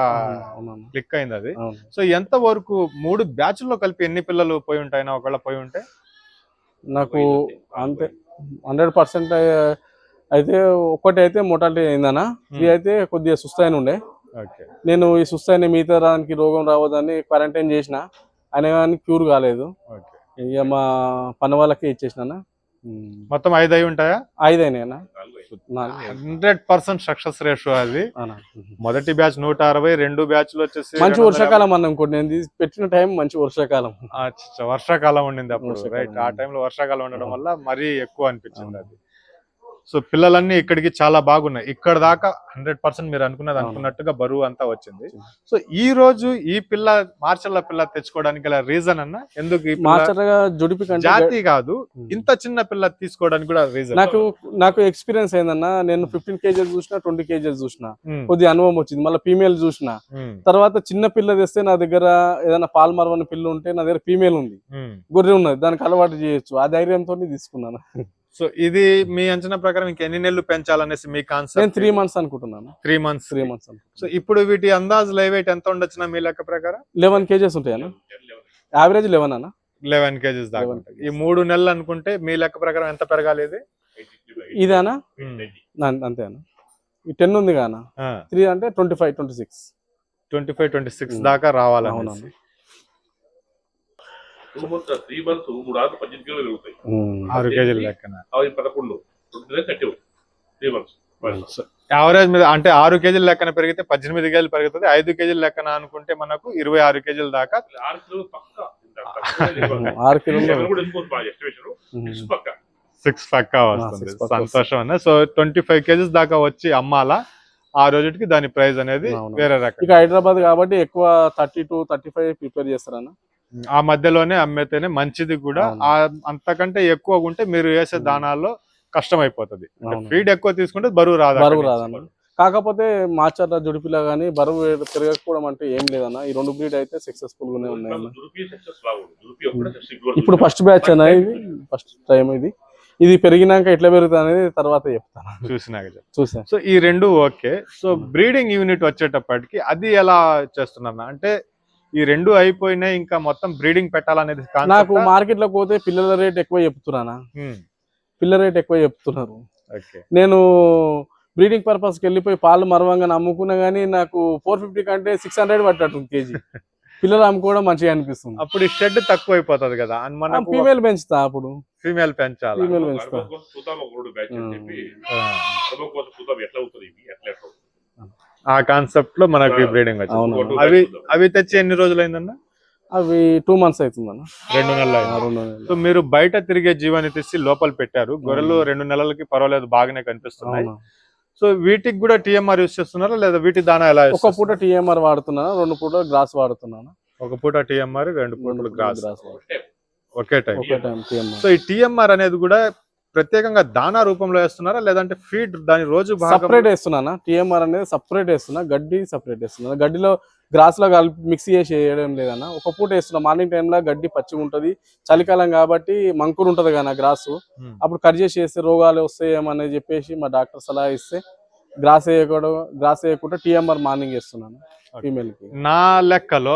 క్లిక్ అయింది అది. సో ఎంత వరకు 3 బ్యాచ్ల్లో కలిపి ఎన్ని పిల్లలు పోయి ఉంటాయినా ఒకవేళ పోయి ఉంటే? నాకు అంతే 100% అయితే ఒకటి అయితే మోటాలిటీ అయిందనా. ఇది అయితే కొద్దిగా సుస్థైన ఉండే. నేను ఈ సుస్థైన మిగతా దానికి రోగం రావద్దని క్వారంటైన్ చేసిన. అయినా కానీ క్యూర్ కాలేదు. ఇక మా పని వాళ్ళకి ఇచ్చేసిన. మొత్తం 5 అయి ఉంటాయా? 5 అయినాయనా. 100% సక్సెస్ రేషియో అది. మొదటి బ్యాచ్ 160, 2 బ్యాచ్లు వచ్చేసి మంచి వర్షాకాలం అన్న. ఇంకోటి నేను పెట్టిన టైం మంచి వర్షాకాలం. వర్షాకాలం ఉండింది అప్పుడు. రైట్, ఆ టైంలో వర్షాకాలం ఉండడం వల్ల మరీ ఎక్కువ అనిపించింది అది. సో పిల్లలన్నీ ఇక్కడికి చాలా బాగున్నాయి. ఇక్కడ దాకా 100% మీరు అనుకున్నట్టుగా బరువు అంతా వచ్చింది. సో ఈ రోజు ఈ పిల్ల మార్చర్ల పిల్ల తెచ్చుకోవడానికి గల రీజన్ అన్న ఎందుకు? జాతి కాదు, ఇంత చిన్న పిల్ల తీసుకోవడానికి కూడా రీజన్. నాకు ఎక్స్పీరియన్స్ అయిందన్న. నేను 15 కేజెస్ చూసిన, 20 కేజెస్ చూసిన. కొద్ది అనుభవం వచ్చింది. మళ్ళీ ఫీమేల్ చూసిన తర్వాత చిన్న పిల్ల తెస్తే నా దగ్గర ఏదైనా పాలు మరవని పిల్ల ఉంటే నా దగ్గర ఫీమేల్ ఉంది, గొర్రె ఉన్నది, దానికి అలవాటు చేయొచ్చు. ఆ ధైర్యంతో తీసుకున్నాను. సో ఇది మీ అంచనా ప్రకారం ఇంకా ఎన్ని నెలలు పెంచాలనేసి మీ కాన్సెప్ట్? నేను 3 months అనుకుంటున్నాను. 3 months. సో ఇప్పుడు వీటి అందాజ్ లైవ్ వెయిట్ ఎంత ఉండొచ్చునా మీ లెక్క ప్రకారం? 11 కేజెస్ ఉంటాయన్న. యావరేజ్ 11 అన్న. 11 కేజెస్ దాకా. ఈ 3 నెలలు అనుకుంటే మీ లెక్క ప్రకారం ఎంత పెరగాలి ఇది? ఇదేనా? అంతే అన్న. ఈ 10 ఉంది కానా, 3 అంటే 25-26 దాకా రావాలని. 3 months 3 ఆరు 18 కిలోలు పెరుగుతాయి. 6 కేజీల లెక్కన 11 3 months యావరేజ్ మీద అంటే 6 కేజీల లెక్కన పెరిగితే 18 కేజీలు పెరుగుతుంది. 5 కేజీల లెక్కన అనుకుంటే మనకు 26 కేజీల దాకా. 6 కిలోలు పక్కా. 6 కిలోలు 6 పక్కా వస్తుంది. సంతోషం అన్న. సో 25 కేజీస్ దాకా వచ్చి అమ్మాలా ఆ రోజుకి దాని ప్రైస్ అనేది వేరే రకం. ఇక హైదరాబాద్ కాబట్టి ఎక్కువ 30-35 ప్రిపేర్ చేస్తారన్న. ఆ మధ్యలోనే అమ్మేతేనే మంచిది కూడా. అంతకంటే ఎక్కువ ఉంటే మీరు వేసే దానాల్లో కష్టం అయిపోతుంది. ఫీడ్ ఎక్కువ తీసుకుంటే బరువు రాదన్న. కాకపోతే మాచర్ల జుడిపిలా గానీ బరువు పెరగకపోవడం అంటే ఏం లేదన్న. ఈ 2 బ్రీడ్ అయితే సక్సెస్ఫుల్ గానే ఉన్నాయి. ఇప్పుడు ఫస్ట్ బ్యాచ్ అన్న, ఇది ఫస్ట్ టైం. ఇది పెరిగినాక ఎట్లా పెరుగుతుంది అనేది తర్వాత చెప్తాను, చూసా. సో ఈ 2 ఓకే. సో బ్రీడింగ్ యూనిట్ వచ్చేటప్పటికి అది ఎలా చేస్తున్నా అంటే ఈ 2 అయిపోయినాయి ఇంకా మొత్తం బ్రీడింగ్ పెట్టాలనేది నాకు. మార్కెట్ లో పోతే పిల్లల రేట్ ఎక్కువ చెప్తున్నానా, పిల్లల రేట్ ఎక్కువ చెప్తున్నారు. నేను బ్రీడింగ్ పర్పస్ కి వెళ్ళిపోయి పాలు మరవంగా అమ్ముకున్నా గానీ నాకు 450 కంటే 600 పట్టట్టు కేజీ. పిల్లలు అమ్ముకోవడం మంచిగా అనిపిస్తుంది. అప్పుడు ఈ షెడ్ తక్కువ అయిపోతుంది కదా అని మనకు ఫీమేల్ పెంచుతా అప్పుడు ఫీమేల్ పెంచాలి. ఫీమేల్ పెంచుతా. అనుభవం కోసం చూద్దాం ఒక రెండు బ్యాచ్ అని చెప్పి అనుభవం కోసం చూద్దాం ఎట్లా అవుతుంది ఇవి ఎట్లా ఎట్లా అవుతుంది. ఆ కాన్సెప్ట్ లో మనకి బ్రీడింగ్ వచ్చింది. అవును. ఒక అవి batch చూద్దాం. అవి తెచ్చి ఎన్ని రోజులు అయిందన్న? అవి 2 months అవుతుందన్న. 2 నెలలు అయింది. 2 నెలలు. సో మీరు బయట తిరిగే జీవాన్ని తీసి లోపల పెట్టారు. గొర్రెలు 2 నెలలకి పర్వాలేదు బాగానే కనిపిస్తున్నాయి. అవును. సో వీటికి కూడా టీఎంఆర్ యూస్ చేస్తున్నారా లేదా వీటి దానా ఎలా use ఒక పూట టీఎంఆర్ వాడుతున్నాను, 2 పూట గ్రాస్ వాడుతున్నాను. చేస్తున్నారు? ఒక పూట టీఎంఆర్ 2 పూటలు గ్రాస్ Step. ఒకే టైం. ఒకే టైం టీఎంఆర్. సో ఈ టీఎంఆర్ అనేది కూడా ప్రత్యేకంగా దానా రూపంలో వేస్తున్నారా లేదంటే ఫీడ్ దాని రోజు సపరేట్ వేస్తున్నానా? టీఎంఆర్ అనేది సపరేట్ వేస్తున్నా, గడ్డి సపరేట్ వేస్తున్నా. గడ్డిలో గ్రాస్ లో కలిపి మిక్స్ చేసి వేయడం లేదన్న. ఒక పూట వేస్తున్నా. మార్నింగ్ టైంలో గడ్డి పచ్చిగా ఉంటది, చలికాలం కాబట్టి మంకురు ఉంటది కదా గ్రాస్. అప్పుడు కట్ చేసి వేస్తే రోగాలు వస్తాయేమని చెప్పేసి మా డాక్టర్ సలహా ఇస్తే గ్రాస్ వేయకుండా టీఎంఆర్ మార్నింగ్ వేస్తున్నాను ఫీమేల్ కి. నా లెక్కలో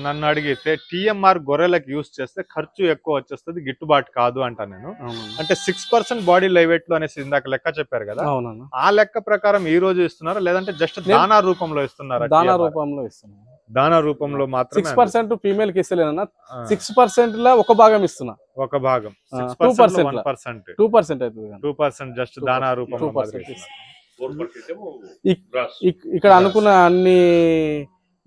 నన్ను అడిగితే టీఎంఆర్ గొర్రెలకు యూస్ చేస్తే ఖర్చు ఎక్కువ వచ్చేస్తుంది, గిట్టుబాటు కాదు అంట నేను. అంటే 6% బాడీ లైవేట్ లో అనేసి ఇందాక లెక్క చెప్పారు కదా, అవునన్నా. ఆ లెక్క ప్రకారం ఈ రోజు ఇస్తున్నారా లేదంటే జస్ట్ దానా రూపంలో ఇస్తున్నారా? దానా రూపంలో ఇస్తున్నాను. దానా రూపంలో మాత్రం 6% ఫీమేల్ కి ఇస్తలేనన్నా. 6% లో ఒక భాగం ఇస్తున్నా. ఒక భాగం 2% 1%. 2% అవుతుంది. 2% జస్ట్ దానా రూపంలో 2% మాత్రం. 4% ఏమో ఇక్- grass. ఇక్కడ అనుకున్న అన్ని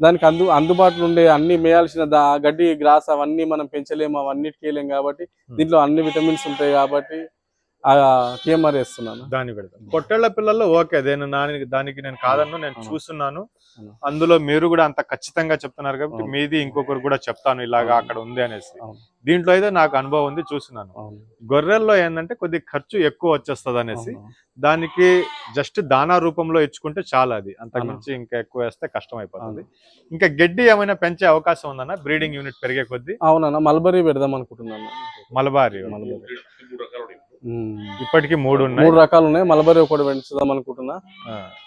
దానికి అందుబాటులో ఉండే అన్ని మేయాల్సిన గడ్డి గ్రాస్ అవన్నీ మనం పెంచలేము, అవన్నిటికి వేయలేము కాబట్టి దీంట్లో అన్ని విటమిన్స్ ఉంటాయి కాబట్టి టీఎంఆర్ వేస్తున్నాను. దాన్ని పెడతాను. పొట్టేళ్ల పిల్లల్లో ఓకే, దానికి నేను కాదన్ను, నేను చూస్తున్నాను. అందులో మీరు కూడా అంత ఖచ్చితంగా చెప్తున్నారు కాబట్టి మీది ఇంకొకరు కూడా చెప్తాను ఇలాగా అక్కడ ఉంది అనేసి. దీంట్లో అయితే నాకు అనుభవం ఉంది, చూస్తున్నాను. గొర్రెల్లో ఏంటంటే కొద్ది ఖర్చు ఎక్కువ వచ్చేస్తుంది అనేసి దానికి జస్ట్ దానా రూపంలో ఇచ్చుకుంటే చాలా, అది అంతకుమించి ఇంకా ఎక్కువ వేస్తే కష్టం అయిపోతుంది. ఇంకా గడ్డి ఏమైనా పెంచే అవకాశం ఉందన్న బ్రీడింగ్ యూనిట్ పెరిగే కొద్దీ? అవునన్నా, మల్బరీ పెడదాం అనుకుంటున్నాను. మలబారీ 3 రకాలు ఉన్నాయి. ఇప్పటికి 3 ఉన్నాయి. 3 రకాలు ఉన్నాయి. మల్బరీ ఒకటి పెంచుదాం అనుకుంటున్నా.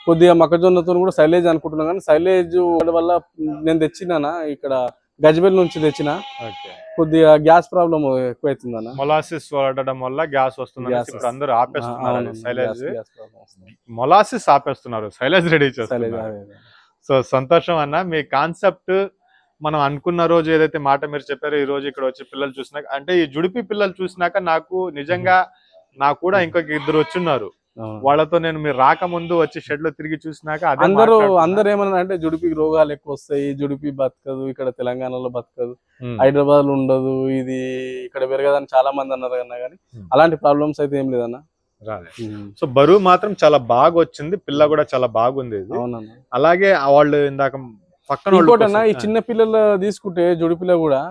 కొద్దిగా మొక్కజొన్నతో కూడా సైలేజ్ అనుకుంటున్నా, కానీ సైలేజ్ వల్ల నేను తెచ్చినానా ఇక్కడ గజ్బెల్ నుంచి తెచ్చిన. కొద్దిగా గ్యాస్ ప్రాబ్లం ఎక్కువైతుందన్న. మొలాసిస్ వాడడం వల్ల గ్యాస్ వస్తుంది. ఇప్పుడు అందరూ ఆపేస్తున్నారు సైలేజ్. మొలాసిస్ ఆపేస్తున్నారు, సైలేజ్ రెడీ చేస్తున్నారు. సో సంతోషం అన్న. మీ కాన్సెప్ట్ మనం అనుకున్న రోజు ఏదైతే మాట మీరు చెప్పారో, ఈ రోజు ఇక్కడ వచ్చి పిల్లలు చూసినాక, అంటే ఈ జుడిపి పిల్లలు చూసినాక నాకు నిజంగా నాకు కూడా ఇంకొక 2 వచ్చున్నారు. వాళ్ళతో నేను మీరు రాకముందు వచ్చి షెడ్ లో తిరిగి చూసినాక అందరూ ఏమన్నా అంటే జుడిపికి రోగాలు ఎక్కువ వస్తాయి, జుడిపి బతకదు, ఇక్కడ తెలంగాణలో బతకదు, హైదరాబాద్ లో ఉండదు, ఇది ఇక్కడ పెరగదని చాలా మంది అన్నారు కన్నా, కానీ అలాంటి ప్రాబ్లమ్స్ అయితే ఏం లేదన్న. సో బరువు మాత్రం చాలా బాగా వచ్చింది, పిల్ల కూడా చాలా బాగుంది. అలాగే వాళ్ళు ఇందాక పక్కన ఈ చిన్న పిల్లలు తీసుకుంటే జుడిపిల్ల కూడా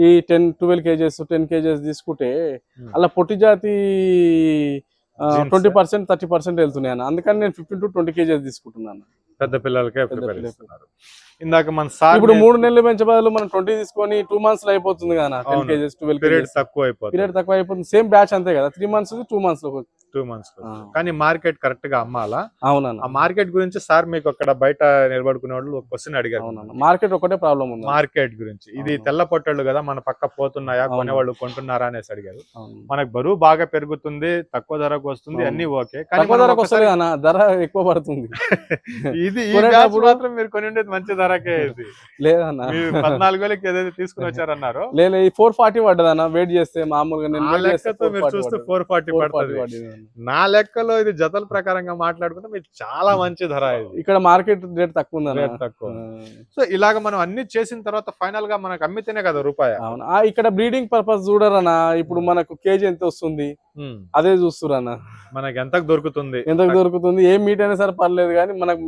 ఈ 10-12 kgs 10 kgs తీసుకుంటే అలా పొట్టి జాతి 20% 30% వెళ్తున్నాయి అన్న. అందుకని నేను 15 to 20 kgs తీసుకుంటున్నాను. పెద్ద పిల్లలకే ఇందాక మన సార్ ఇప్పుడు 3 నెలలు పెంచే బదులు మనం 20 తీసుకొని 2 months లో అయిపోతుంది కదా. 10 kgs 12 పీరియడ్ తక్కువ అయిపోతుంది. సేమ్ బ్యాచ్ అంతే కదా, 3 months 2 months లో. కానీ మార్కెట్ కరెక్ట్ గా అమ్మాలా? అవునన్నా. ఆ మార్కెట్ గురించి సార్ మీకు అక్కడ బయట నిలబడుకునే వాళ్ళు ఒక క్వశ్చన్ అడిగారు. మార్కెట్ ఒకటే ప్రాబ్లం ఉంది. మార్కెట్ గురించి ఇది తెల్ల పొట్టళ్ళు కదా, మన పక్క పోతున్నాయా, కొనేవాళ్ళు కొంటున్నారా అనేసి అడిగారు. మనకు బరువు బాగా పెరుగుతుంది, తక్కువ ధరకు వస్తుంది, అన్ని ఓకే, తక్కువ ధరకు వస్తుంది అన్న, ధర ఎక్కువ పడుతుంది. ఇది మాత్రం మీరు కొని ఉండేది మంచి ధరకే. లేదన్న, 14,000కి ఏదైతే తీసుకుని వచ్చారన్నారు, లేదు 440 పడ్డదన్న. వెయిట్ చేస్తే మామూలుగా మీరు చూస్తే 440 పడుతుంది. నా లెక్కలో ఇది జతల ప్రకారంగా మాట్లాడుకుంటే మీకు చాలా మంచి ధర. ఇది ఇక్కడ మార్కెట్ రేట్ తక్కువ ఉంది, రేట్ తక్కువ. సో ఇలాగ మనం అన్ని చేసిన తర్వాత ఫైనల్ గా మనకు అమ్మితేనే కదా రూపాయి. ఇక్కడ బ్రీడింగ్ పర్పస్ చూడరన్నా. ఇప్పుడు మనకు కేజీ ఎంత వస్తుంది అదే చూస్తురన్నా. మనకి ఎంత దొరుకుతుంది ఏం మీట్ అయినా సరే పర్లేదు, కానీ మనకు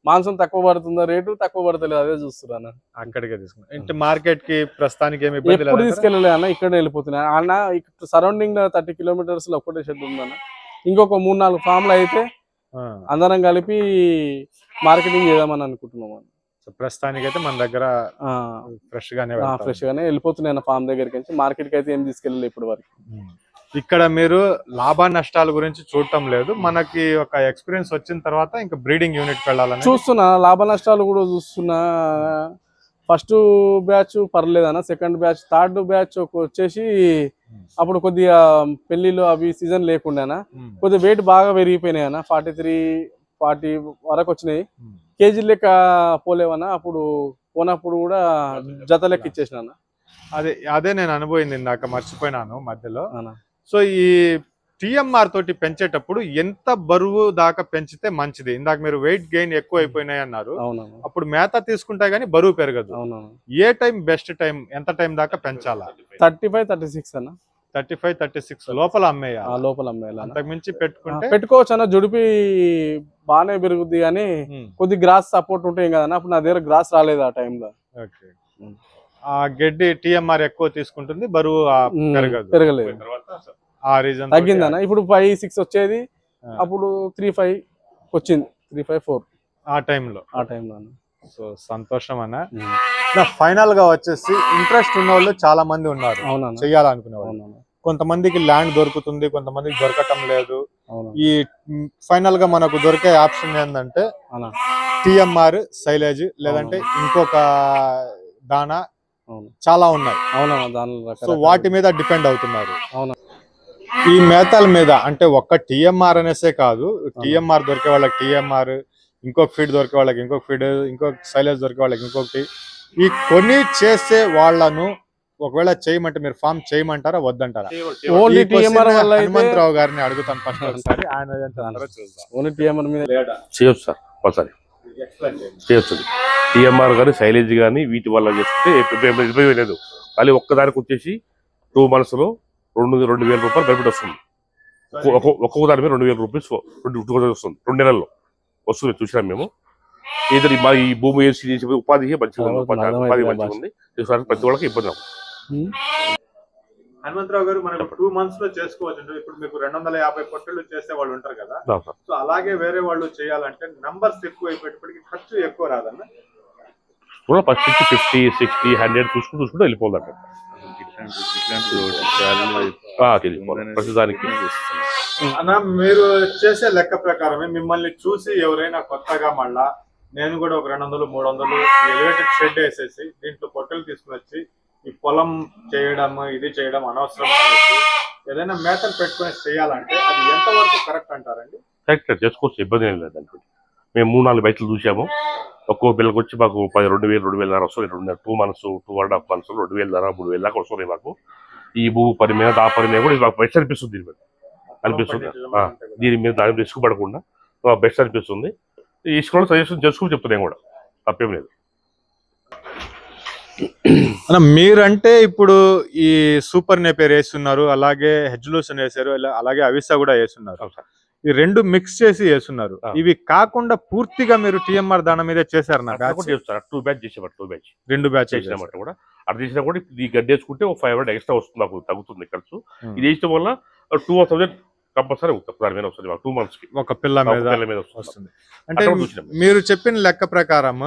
మాంసం తక్కువ పడుతుందా, రేటు తక్కువ పడతలేదు, అదే చూస్తున్నా. అక్కడికే తీసుకున్నా. ఇంటి మార్కెట్ కి ప్రస్తుతానికి ఏమి ఇబ్బంది లేదు, తీసుకెళ్ళలే అన్న. ఇక్కడ వెళ్ళిపోతున్నా అన్న. సరౌండింగ్ 30 kilometers లో ఒకటే షెడ్ ఉందన్న. ఇంకొక 3-4 ఫామ్లు అయితే అందరం కలిపి మార్కెటింగ్ చేద్దామని అనుకుంటున్నాం. ప్రస్తుతానికి అయితే మన దగ్గర ఫ్రెష్ గానే వెళ్ళిపోతున్నాయి ఫామ్ దగ్గరికి నుంచి. మార్కెట్ కి అయితే ఏం తీసుకెళ్ళలేదు ఇప్పటి వరకు. ఇక్కడ మీరు లాభ నష్టాల గురించి చూడటం లేదు, మనకి ఒక ఎక్స్పీరియన్స్ వచ్చిన తర్వాత ఇంకా బ్రీడింగ్ యూనిట్ వెళ్ళాలని చూస్తున్నా. లాభ నష్టాలు కూడా చూస్తున్నా. ఫస్ట్ బ్యాచ్ పర్లేదన్న, సెకండ్ బ్యాచ్, థర్డ్ బ్యాచ్ వచ్చేసి అప్పుడు కొద్దిగా పెళ్లిలో అవి సీజన్ లేకుండా కొద్దిగా వెయిట్ బాగా పెరిగిపోయినాయి అన్న. 43-40 వరకు వచ్చినాయి. కేజీ లెక్క పోలేవన్నా. అప్పుడు పోనప్పుడు కూడా జత లెక్క ఇచ్చేసిన అన్న. అదే నేను అనుభవింది ఇందాక మర్చిపోయినాను మధ్యలో. అన్న. సో ఈ టిఎంఆర్ తోటి పెంచేటప్పుడు ఎంత బరువు దాకా పెంచితే మంచిది? ఇందాక మీరు వెయిట్ గెయిన్ ఎక్కువ అయిపోయినాయి అన్నారు. అవునవును. అప్పుడు మేత తీసుకుంటే గానీ బరువు పెరగదు. అవునవును. ఏ టైం బెస్ట్ టైం? ఎంత టైం దాకా పెంచాలా? 35-36 అన్న. 35-36 లోపల అమ్మేయాలి. ఆ లోపల అమ్మాయిలు అంతకు మించి పెట్టుకుంటే పెట్టుకోవచ్చు అన్న. జుడిపి బాగానే పెరుగుద్ది కానీ కొద్ది గ్రాస్ సపోర్ట్ ఉంటే ఏం కదన్న. అప్పుడు నా దగ్గర గ్రాస్ రాలేదు ఆ టైంలో. ఓకే. ఆ గడ్డి టిఎంఆర్ ఎక్కువ తీసుకుంటుంది, బరువు పెరగలేదు. ఆ రీజన్ తగ్గిందన్న. ఇప్పుడు 5-6 వచ్చేది, అప్పుడు 3-5 వచ్చింది. 3-5-4 ఆ టైంలో. అన్న. సో సంతోషం అన్న. ఫైనల్ గా వచ్చేసి ఇంట్రెస్ట్ ఉన్న వాళ్ళు చాలా మంది ఉన్నారు చెయ్యాలనుకునే వాళ్ళు. కొంతమందికి ల్యాండ్ దొరుకుతుంది, కొంతమందికి దొరకటం లేదు. ఈ ఫైనల్ గా మనకు దొరికే ఆప్షన్ ఏంటంటే టిఎంఆర్, సైలేజ్, లేదంటే ఇంకొక దానా చాలా ఉన్నాయి. సో వాటి మీద డిపెండ్ అవుతున్నారు. ఈ మేతల మీద అంటే ఒక్క టిఎంఆర్ అనేసే కాదు, టిఎంఆర్ దొరికే వాళ్ళకి టిఎంఆర్, ఇంకొక ఫీడ్ దొరికే వాళ్ళకి ఇంకొక ఫీడ్, ఇంకొక సైలేజ్ దొరికే వాళ్ళకి ఇంకొకటి. ఈ కొన్ని చేసే వాళ్ళను ఒకవేళ చేయమంటే మీరు ఫామ్ చేయమంటారా వద్దంటారా? ఓన్లీ టిఎంఆర్ వల్ల హనుమంతరావు గారిని అడుగుతాను ఫస్ట్ ఒకసారి. ఆయన ఓన్లీ టిఎంఆర్ మీద చేయొచ్చు సార్. ఒకసారి చేయొచ్చు. టిఎంఆర్ కానీ సైలేజ్ కానీ వీటి వల్ల చేస్తే ఇబ్బంది లేదు. మళ్ళీ ఒక్కదానికి వచ్చేసి 2 months లో 2,000 రూపాయలు బెనిఫిట్ వస్తుంది. ఒక్కొక్క దాని మీద 2,000 రూపీస్ వస్తుంది. 2 నెలల్లో వస్తుంది. చూసినాం మేము. ఏదైనా మా ఈ భూమి చేసి ఉపాధి మంచిగా ఉంది. ఉపాధి మంచిగా ఉంది. ప్రతి వాళ్ళకి ఇబ్బంది. హనుమంతరావు గారు మనకు 2 months లో చేసుకోవచ్చు. ఇప్పుడు మీకు 250 పొట్టలు చేసే వాళ్ళు ఉంటారు కదా, సో అలాగే వేరే వాళ్ళు చేయాలంటే నంబర్స్ ఎక్కువ అయిపోయేటప్పటికి ఖర్చు ఎక్కువ రాదన్న. ఫస్ట్ 50, 60, 100 చూసుకుంటూ వెళ్ళిపోవాలంట. ప్రతిదానికి అన్న మీరు చేసే లెక్క ప్రకారమే మిమ్మల్ని చూసి ఎవరైనా కొత్తగా మళ్ళా నేను కూడా ఒక 200-300 ఎలివేటెడ్ షెడ్ వేసేసి దీంట్లో పొట్టలు తీసుకుని వచ్చి ఈ పొలం చేయడం, ఇది చేయడం అనవసరం అనేసి ఏదైనా మేతలు పెట్టుకుని చేయాలంటే అది ఎంత వరకు కరెక్ట్ అంటారండి? కరెక్ట్ చేసుకోవచ్చు, ఇబ్బంది ఏం లేదు. దాంట్లో మేము 3-4 బయటలు చూసాము. ఒక్కో పిల్లకి వచ్చి మాకు 2,000, 2,500 వస్తుంది. 2 months, 2.5 months 2,000, 3,000 దాకా వస్తుంది మాకు. ఈ భూ పని మీద ఆ పని మీద కూడా మాకు బెస్ట్ అనిపిస్తుంది. దీని మీద అనిపిస్తుంది. దీని మీద దాని రిస్క్ పడకుండా బెస్ట్ అనిపిస్తుంది. ఇసుకోవడం సజెషన్ చేసుకుని చెప్తున్నాను కూడా, తప్పేం లేదు. మీరంటే ఇప్పుడు ఈ సూపర్ నేపేర్ వేస్తున్నారు, అలాగే హెజ్లూసన్ వేసారు, అలాగే అవిసా కూడా వేస్తున్నారు. ఈ 2 మిక్స్ చేసి వేస్తున్నారు. ఇవి కాకుండా పూర్తిగా మీరు టిఎంఆర్ దాని మీద చేశారు? 2 బ్యాచ్ చేసేవారు. 2 బ్యాచ్ చేసినామంటే కూడా అర్థం చేసినా కూడా ఈ గడ్డి వేసుకుంటే 500 ఎక్స్ట్రా వస్తుంది, నాకు తగ్గుతుంది ఖర్చు. ఇది వేయడం వల్ల 2,000 కంపల్సరీ దాని మీద వస్తుంది. 2 months కి ఒక పిల్ల మీద వస్తుంది. అంటే మీరు చెప్పిన లెక్క ప్రకారం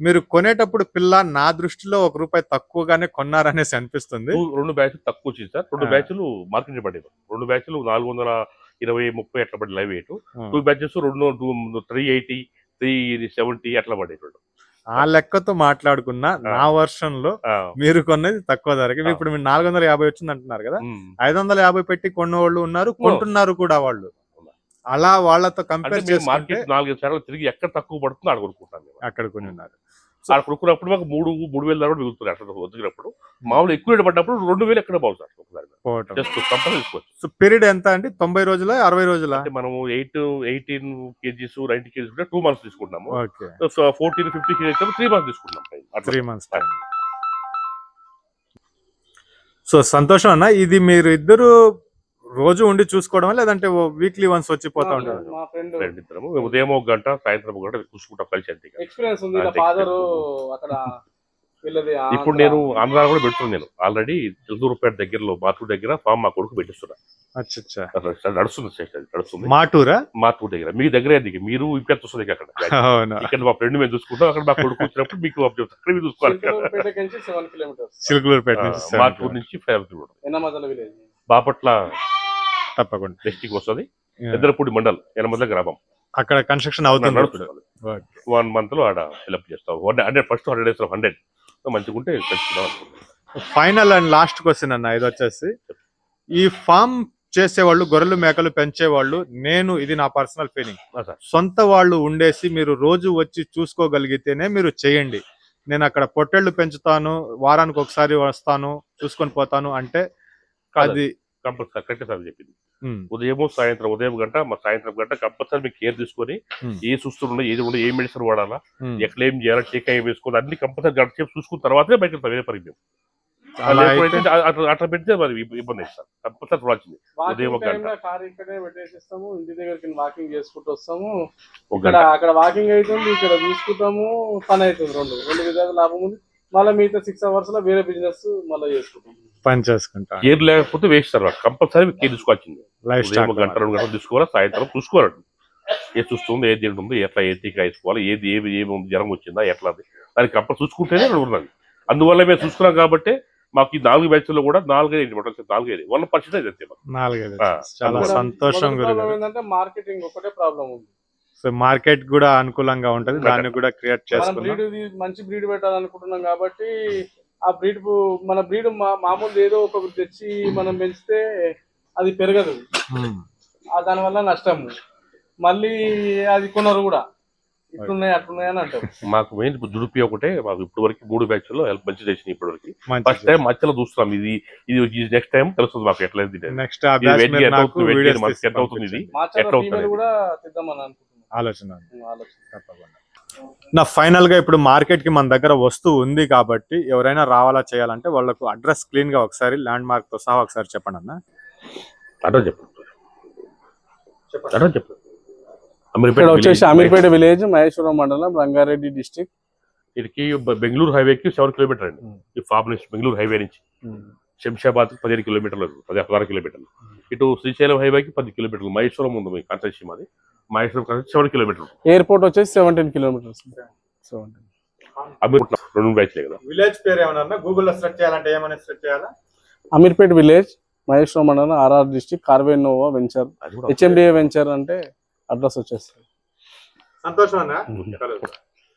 మీరు కొనేటప్పుడు పిల్ల నా దృష్టిలో ₹1 తక్కువగానే కొన్నారనేసి అనిపిస్తుంది. 2 బ్యాచ్లు తక్కువ వచ్చింది సార్. 2 బ్యాచ్లు మార్కెట్ పడేది. 2 బ్యాచ్లు 420-30 అట్లా పడి లైవ్ వెయిట్. 2 బ్యాచెస్ 380, 370 అట్లా పడేది. ఆ లెక్కతో మాట్లాడుకున్న నా వర్షన్ లో మీరు కొన్నది తక్కువ ధరకి. ఇప్పుడు మీరు 450 వచ్చింది అంటున్నారు కదా, 550 పెట్టి కొన్నవాళ్ళు ఉన్నారు, కొంటున్నారు కూడా వాళ్ళు. అలా వాళ్ళతో కంపేర్ చేసి మార్కెట్ 4-5 సార్లు తిరిగి ఎక్కడ తక్కువ పడుతుందో అక్కడ కొనుక్కుంటాను. అక్కడ కొని ఉన్నారు. అక్కడ కొనుక్కున్నప్పుడు మాకు 3,000 దాకా మిగులుతుంది. అట్లా వదిలినప్పుడు మామూలు ఎక్కువ రేటు పడ్డప్పుడు 2,000 ఎక్కడ బాగుంది సార్. సో పీరియడ్ ఎంత అండి? 90 రోజుల 60 రోజుల? అంటే మనము 18 kgs 90 kgs 2 months తీసుకుంటాము. 14-50 kgs అయితే 3 months తీసుకుంటాం. 3 months. సో సంతోషం అన్న. ఇది మీరు ఇద్దరు రోజు ఉండి చూసుకోవడం లేదంటే వీక్లీ వన్స్ వచ్చి పోతా ఉంటారు? ఫ్రెండ్ ఇద్దరము. ఉదయం 1 గంట, సాయంత్రం 1 గంట చూసుకుంటాం కలిసి. అంతే. ఇప్పుడు నేను ఆంధ్ర కూడా పెడుతున్నాను. నేను ఆల్రెడీ చిలుకూరుపేట దగ్గరలో మాటూరు దగ్గర ఫామ్ మా కొడుకు పెట్టిస్తున్నా. నడుస్తుంది మాటూరా? మాటూరు దగ్గర మీ దగ్గర మీరు ఇక్కడ వస్తుంది. అక్కడ ఇక్కడ మా ఫ్రెండ్ మేము చూసుకుంటాం. అక్కడ మా కొడుకు వచ్చినప్పుడు మీకు అక్కడ మీరు చూసుకోవాలి. చిలుకూరుపేట నుంచి మాటూరు నుంచి 5 kilometers. బాపట్ల తప్పకుండా డిస్ట్రిక్ట్ వస్తుంది. ఎద్దరపూడి మండల్, యనమల గ్రామం. అక్కడ కన్స్ట్రక్షన్ అవుతుంది. 1 month లో ఆడ ఫిల్అప్ చేస్తాం. 100 ఫస్ట్ 100 days 100 మంచిగుంటే ఫైనల్ అండ్ లాస్ట్ క్వశ్చన్ అన్న. ఇది వచ్చేసి ఈ ఫామ్ చేసేవాళ్ళు, గొర్రెలు మేకలు పెంచేవాళ్ళు, నేను ఇది నా పర్సనల్ ఫీలింగ్, సొంత వాళ్ళు ఉండేసి మీరు రోజు వచ్చి చూసుకోగలిగితేనే మీరు చేయండి. నేను అక్కడ పొట్టేళ్లు పెంచుతాను, వారానికి ఒకసారి వస్తాను, చూసుకొని పోతాను అంటే అది కంపల్సరీ కరెక్ట్ సార్ చెప్పింది. ఉదయం సాయంత్రం సాయంత్రం గంట కంపల్సరీ మీకు కేర్ తీసుకొని ఏ సుస్తులు ఉన్నాయి, ఏది ఉన్నాయి, ఏ మెడిసిన్ వాడాలా, ఎక్కడ ఏం చేయాలా, టీకా ఏం వేసుకోవాలి, అన్ని కంపల్సరీ గంట సేపు చూసుకున్న తర్వాతే బయట వేరే పని మేము అట్లా పెడితే మరి ఇబ్బంది అవుతుంది సార్. కంపల్సరీ చూడాల్సింది ఉదయం ఒక గంట. కార్ ఇక్కడే పెట్టేసిస్తాము, ఇంటి దగ్గరికి వాకింగ్ చేసుకుంటూ వస్తాము, అక్కడ వాకింగ్ అవుతుంది, ఇక్కడ చూసుకుంటాము, పని అవుతుంది. రెండు విధాలు లాభం ఉంది. మళ్ళీ మిగతా 6 hours లో వేరే బిజినెస్ మళ్ళీ చేసుకుంటాం, పని చేసుకుంటాం. కేర్ లేకపోతే వేస్ట్ సార్. కంపల్సరీ కేర్ తీసుకోవాల్సింది. ఉదయం ఒక గంట 2 గంటలు తీసుకోవాలి, సాయంత్రం చూసుకోవాలి. ఏది చూస్తుంది, ఏది తింటుంది, ఎట్లా ఏ టీకా వేసుకోవాలి, ఏమి జ్వరం వచ్చిందా, ఎట్లా దానికి కంపల్సరీ చూసుకుంటేనే ఉన్నది. అందువల్ల మేము చూసుకున్నాం కాబట్టి మాకు ఈ 4 బ్యాచ్ల్లో కూడా 4-5 1% అంతే. 4 చాలా సంతోషం. ఏంటంటే మార్కెటింగ్ ఒకటే ప్రాబ్లం ఉంది. సో మార్కెట్ కూడా అనుకూలంగా ఉంటది, దాన్ని కూడా క్రియేట్ చేసుకున్నాం. మంచి బ్రీడ్ పెట్టాలనుకుంటున్నాం కాబట్టి ఆ బ్రీడ్ మన బ్రీడ్ మామూలు ఏదో ఒక తెచ్చి మనం పెంచితే అది పెరగదు, దానివల్ల నష్టము. మళ్ళీ అది కొనరు కూడా, ఇట్లున్నాయి అట్లున్నాయి అని అంటారు. మాకు మెయిన్ జుడిపి ఒకటే. మాకు ఇప్పటి వరకు 3 బ్యాచ్ల్లో మంచి చేసినాయి. ఇప్పటి వరకు ఫస్ట్ టైం మధ్యలో చూస్తున్నాం. ఇది నెక్స్ట్ టైం తెలుస్తుంది మాకు ఎట్లా నెక్స్ట్ అవుతుంది, ఇది ఎట్లా అవుతుంది కూడా తెద్దామని అనుకుంటున్నాం. ఆలోచన. నా ఫైనల్ గా ఇప్పుడు మార్కెట్ కి మన దగ్గర వస్తువు ఉంది కాబట్టి ఎవరైనా రావాలా చేయాలంటే వాళ్ళకు అడ్రస్ క్లీన్ గా ఒకసారి ల్యాండ్ మార్క్ తో సహా ఒకసారి చెప్పండి అన్న. అడ్రస్ చెప్పండి. ఇక్కడ వచ్చేసి అమీర్పేట విలేజ్, మహేశ్వరం మండలం, రంగారెడ్డి డిస్ట్రిక్ట్. ఇటుకి బెంగళూరు హైవేకి 7 కిలోమీటర్ అండి. ఈ ఫామ్ నుంచి బెంగళూరు హైవే నుంచి శంషాబాద్ 15 కిలోమీటర్లు, 16 కిలోమీటర్లు. ఇటు శ్రీశైలం హైవేకి 10 కిలోమీటర్లు. మహేశ్వరం ఉంది మీ కాన్స్టిట్యూన్సీ మాది. మహేశ్వరం 7 కిలోమీటర్లు. ఎయిర్పోర్ట్ వచ్చేసి 17 కిలోమీటర్స్. 2 బ్యాచ్లే కదా. విలేజ్ పేరు ఏమన్నా గూగుల్ లో సెర్చ్ చేయాలంటే ఏమైనా సెర్చ్ చేయాలా? Ameerpet village, Maheshwaram mandal, RR district, కార్వేనోవా వెంచర్, HMDA వెంచర్ అంటే అడ్రస్ వచ్చేస్తుంది. సంతోషం అన్న.